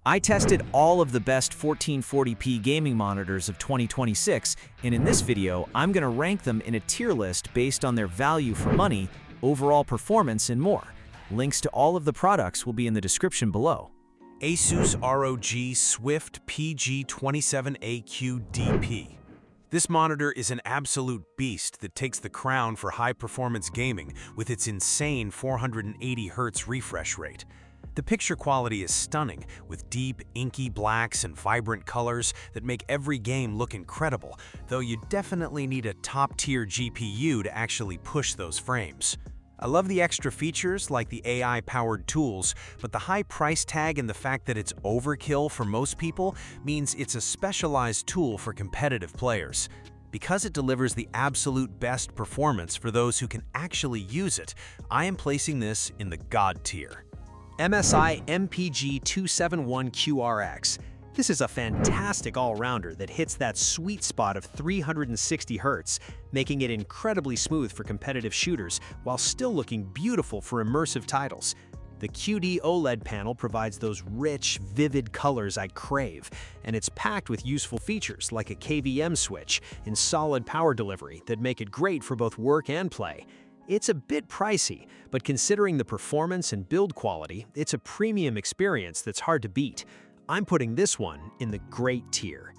I tested all of the best 1440p gaming monitors of 2026, and in this video, I'm going to rank them in a tier list based on their value for money, overall performance, and more. Links to all of the products will be in the description below. Asus ROG Swift PG27AQ-DP. This monitor is an absolute beast that takes the crown for high-performance gaming with its insane 480Hz refresh rate. The picture quality is stunning, with deep, inky blacks and vibrant colors that make every game look incredible, though you definitely need a top-tier GPU to actually push those frames. I love the extra features like the AI-powered tools, but the high price tag and the fact that it's overkill for most people means it's a specialized tool for competitive players. Because it delivers the absolute best performance for those who can actually use it, I am placing this in the God tier. MSI MPG271QRX. This is a fantastic all-rounder that hits that sweet spot of 360 Hz, making it incredibly smooth for competitive shooters while still looking beautiful for immersive titles. The QD OLED panel provides those rich, vivid colors I crave, and it's packed with useful features like a KVM switch and solid power delivery that make it great for both work and play. It's a bit pricey, but considering the performance and build quality, it's a premium experience that's hard to beat. I'm putting this one in the great tier.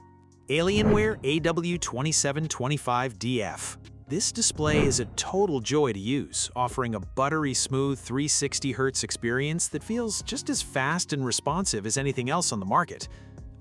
Alienware AW2725DF. This display is a total joy to use, offering a buttery smooth 360 Hz experience that feels just as fast and responsive as anything else on the market.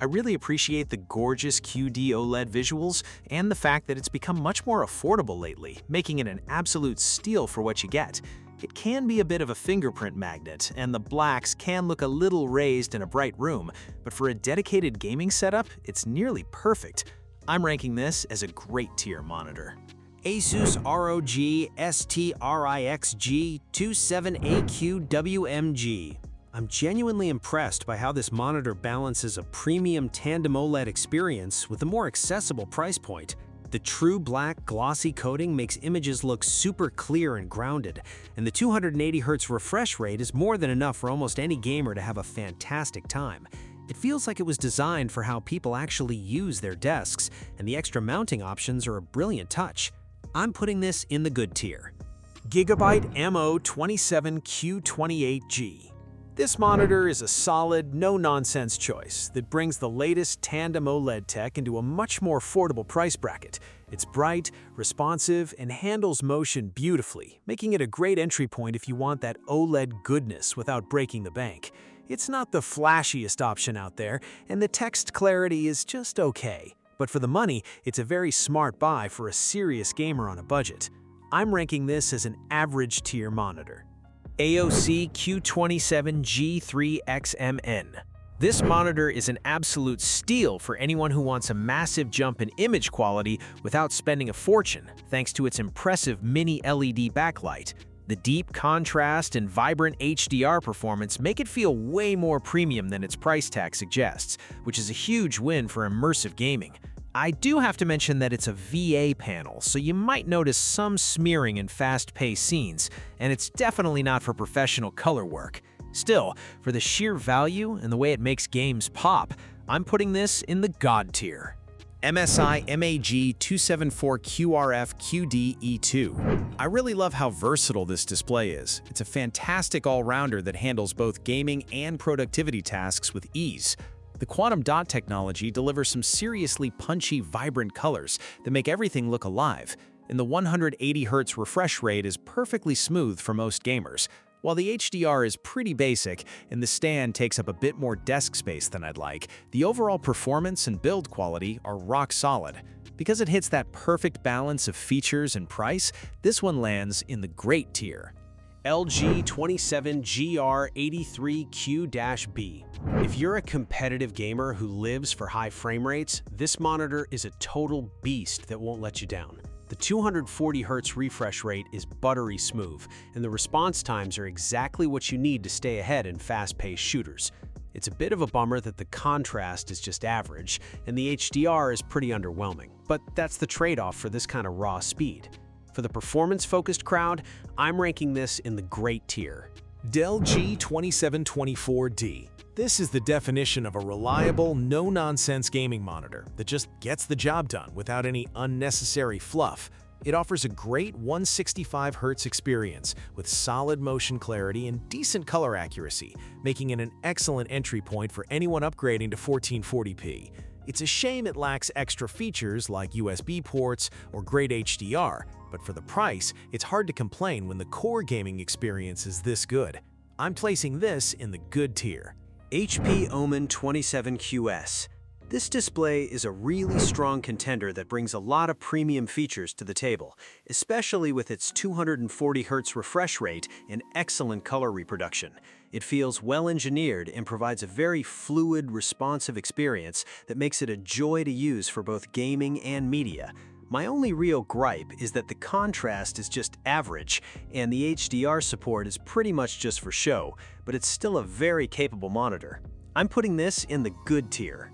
I really appreciate the gorgeous QD OLED visuals and the fact that it's become much more affordable lately, making it an absolute steal for what you get. It can be a bit of a fingerprint magnet, and the blacks can look a little raised in a bright room, but for a dedicated gaming setup, it's nearly perfect. I'm ranking this as a great tier monitor. Asus ROG STRIXG27AQ-WMG. I'm genuinely impressed by how this monitor balances a premium tandem OLED experience with a more accessible price point. The true black glossy coating makes images look super clear and grounded, and the 280Hz refresh rate is more than enough for almost any gamer to have a fantastic time. It feels like it was designed for how people actually use their desks, and the extra mounting options are a brilliant touch. I'm putting this in the good tier. Gigabyte MO27Q28G. This monitor is a solid, no-nonsense choice that brings the latest tandem OLED tech into a much more affordable price bracket. It's bright, responsive, and handles motion beautifully, making it a great entry point if you want that OLED goodness without breaking the bank. It's not the flashiest option out there, and the text clarity is just okay. But for the money, it's a very smart buy for a serious gamer on a budget. I'm ranking this as an average tier monitor. AOC Q27G3XMN. This monitor is an absolute steal for anyone who wants a massive jump in image quality without spending a fortune, thanks to its impressive mini-LED backlight. The deep contrast and vibrant HDR performance make it feel way more premium than its price tag suggests, which is a huge win for immersive gaming. I do have to mention that it's a VA panel, so you might notice some smearing in fast-paced scenes, and it's definitely not for professional color work. Still, for the sheer value and the way it makes games pop, I'm putting this in the God tier. MSI MAG274QRF-QD-E2. I really love how versatile this display is. It's a fantastic all-rounder that handles both gaming and productivity tasks with ease. The quantum dot technology delivers some seriously punchy, vibrant colors that make everything look alive, and the 180Hz refresh rate is perfectly smooth for most gamers. While the HDR is pretty basic and the stand takes up a bit more desk space than I'd like, the overall performance and build quality are rock solid. Because it hits that perfect balance of features and price, this one lands in the great tier. LG 27GR83Q-B. If you're a competitive gamer who lives for high frame rates, this monitor is a total beast that won't let you down. The 240Hz refresh rate is buttery smooth, and the response times are exactly what you need to stay ahead in fast-paced shooters. It's a bit of a bummer that the contrast is just average, and the HDR is pretty underwhelming, but that's the trade-off for this kind of raw speed. For the performance-focused crowd, I'm ranking this in the great tier. Dell G2724D. This is the definition of a reliable, no-nonsense gaming monitor that just gets the job done without any unnecessary fluff. It offers a great 165 Hz experience with solid motion clarity and decent color accuracy, making it an excellent entry point for anyone upgrading to 1440p. It's a shame it lacks extra features like USB ports or great HDR, but for the price, it's hard to complain when the core gaming experience is this good. I'm placing this in the good tier. HP Omen 27QS. This display is a really strong contender that brings a lot of premium features to the table, especially with its 240 Hz refresh rate and excellent color reproduction. It feels well-engineered and provides a very fluid, responsive experience that makes it a joy to use for both gaming and media. My only real gripe is that the contrast is just average, and the HDR support is pretty much just for show, but it's still a very capable monitor. I'm putting this in the good tier.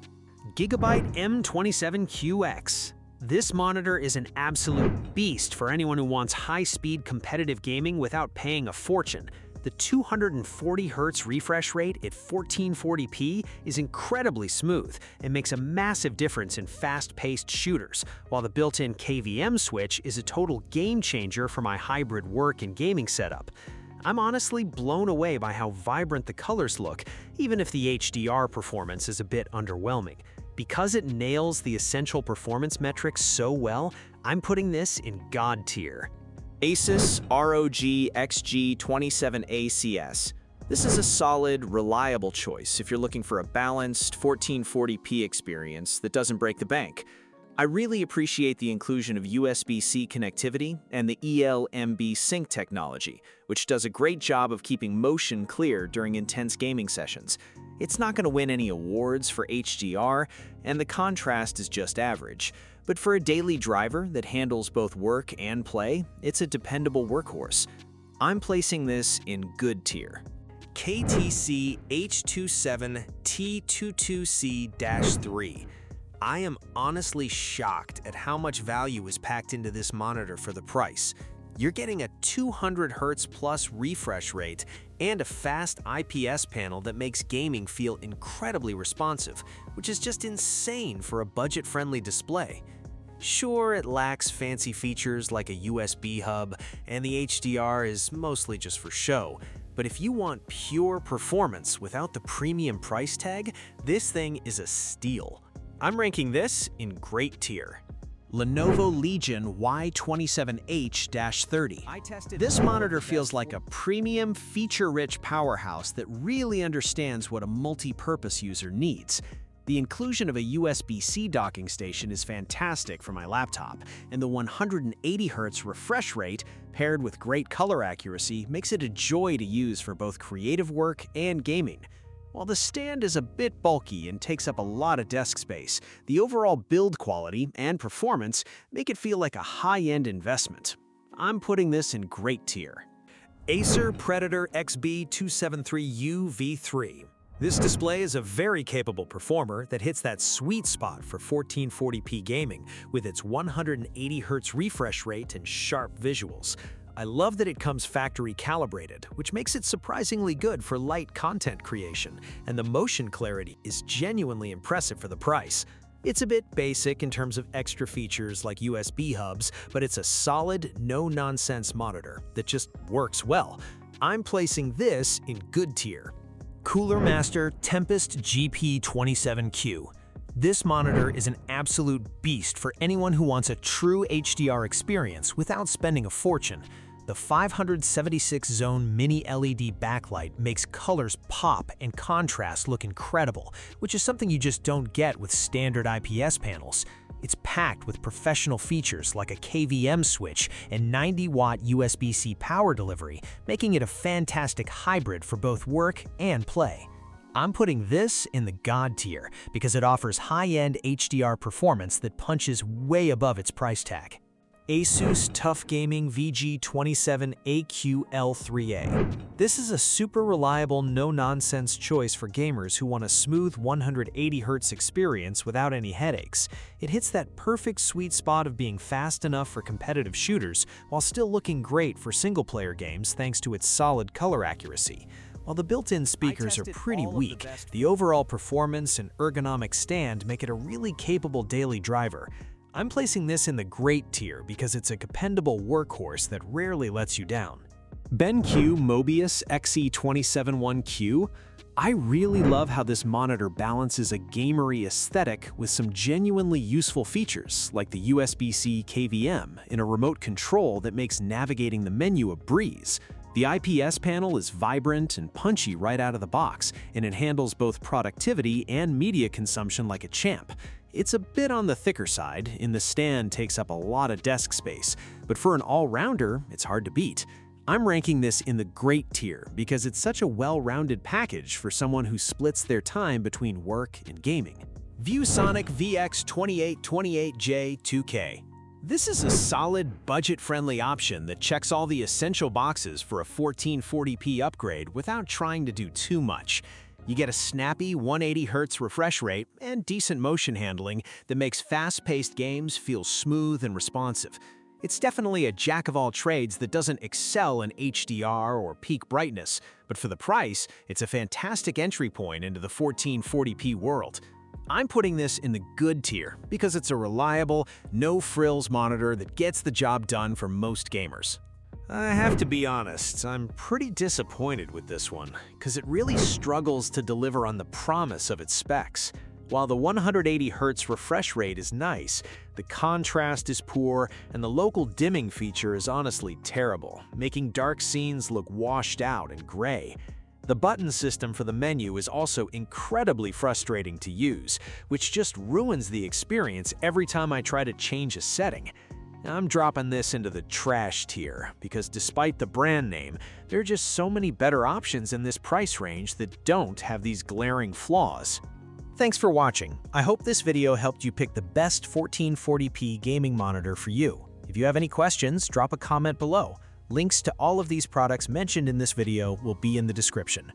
Gigabyte M27QX. This monitor is an absolute beast for anyone who wants high-speed competitive gaming without paying a fortune. The 240 Hz refresh rate at 1440p is incredibly smooth and makes a massive difference in fast-paced shooters, while the built-in KVM switch is a total game-changer for my hybrid work and gaming setup. I'm honestly blown away by how vibrant the colors look, even if the HDR performance is a bit underwhelming. Because it nails the essential performance metrics so well, I'm putting this in God tier. Asus ROG XG27ACS. This is a solid, reliable choice if you're looking for a balanced 1440p experience that doesn't break the bank. I really appreciate the inclusion of USB-C connectivity and the eLMB sync technology, which does a great job of keeping motion clear during intense gaming sessions. It's not going to win any awards for HDR, and the contrast is just average. But for a daily driver that handles both work and play, it's a dependable workhorse. I'm placing this in good tier. KTC H27T22C-3. I am honestly shocked at how much value is packed into this monitor for the price. You're getting a 200 Hz plus refresh rate and a fast IPS panel that makes gaming feel incredibly responsive, which is just insane for a budget-friendly display. Sure, it lacks fancy features like a USB hub, and the HDR is mostly just for show, but if you want pure performance without the premium price tag, this thing is a steal. I'm ranking this in great tier. Lenovo Legion Y27H-30. This monitor feels like a premium, feature-rich powerhouse that really understands what a multi-purpose user needs. The inclusion of a USB-C docking station is fantastic for my laptop, and the 180 Hz refresh rate, paired with great color accuracy, makes it a joy to use for both creative work and gaming. While the stand is a bit bulky and takes up a lot of desk space, the overall build quality and performance make it feel like a high-end investment. I'm putting this in great tier. Acer Predator XB273U V3. This display is a very capable performer that hits that sweet spot for 1440p gaming with its 180 Hz refresh rate and sharp visuals. I love that it comes factory calibrated, which makes it surprisingly good for light content creation, and the motion clarity is genuinely impressive for the price. It's a bit basic in terms of extra features like USB hubs, but it's a solid, no-nonsense monitor that just works well. I'm placing this in good tier. Cooler Master Tempest GP27Q. This monitor is an absolute beast for anyone who wants a true HDR experience without spending a fortune. The 576-zone mini-LED backlight makes colors pop and contrast look incredible, which is something you just don't get with standard IPS panels. It's packed with professional features like a KVM switch and 90-watt USB-C power delivery, making it a fantastic hybrid for both work and play. I'm putting this in the God tier because it offers high-end HDR performance that punches way above its price tag. Asus TUF Gaming VG27AQL3A. This is a super reliable, no-nonsense choice for gamers who want a smooth 180Hz experience without any headaches. It hits that perfect sweet spot of being fast enough for competitive shooters while still looking great for single-player games thanks to its solid color accuracy. While the built-in speakers are pretty weak, the overall performance and ergonomic stand make it a really capable daily driver. I'm placing this in the great tier because it's a dependable workhorse that rarely lets you down. BenQ Mobius XE271Q. I really love how this monitor balances a gamery aesthetic with some genuinely useful features, like the USB-C KVM and a remote control that makes navigating the menu a breeze. The IPS panel is vibrant and punchy right out of the box, and it handles both productivity and media consumption like a champ. It's a bit on the thicker side, and the stand takes up a lot of desk space, but for an all-rounder, it's hard to beat. I'm ranking this in the great tier because it's such a well-rounded package for someone who splits their time between work and gaming. ViewSonic VX2828J2K. This is a solid, budget-friendly option that checks all the essential boxes for a 1440p upgrade without trying to do too much. You get a snappy 180Hz refresh rate and decent motion handling that makes fast-paced games feel smooth and responsive. It's definitely a jack-of-all-trades that doesn't excel in HDR or peak brightness, but for the price, it's a fantastic entry point into the 1440p world. I'm putting this in the good tier because it's a reliable, no-frills monitor that gets the job done for most gamers. I have to be honest, I'm pretty disappointed with this one, because it really struggles to deliver on the promise of its specs. While the 180Hz refresh rate is nice, the contrast is poor, and the local dimming feature is honestly terrible, making dark scenes look washed out and gray. The button system for the menu is also incredibly frustrating to use, which just ruins the experience every time I try to change a setting. I'm dropping this into the trash tier because despite the brand name, there are just so many better options in this price range that don't have these glaring flaws. Thanks for watching. I hope this video helped you pick the best 1440p gaming monitor for you. If you have any questions, drop a comment below. Links to all of these products mentioned in this video will be in the description.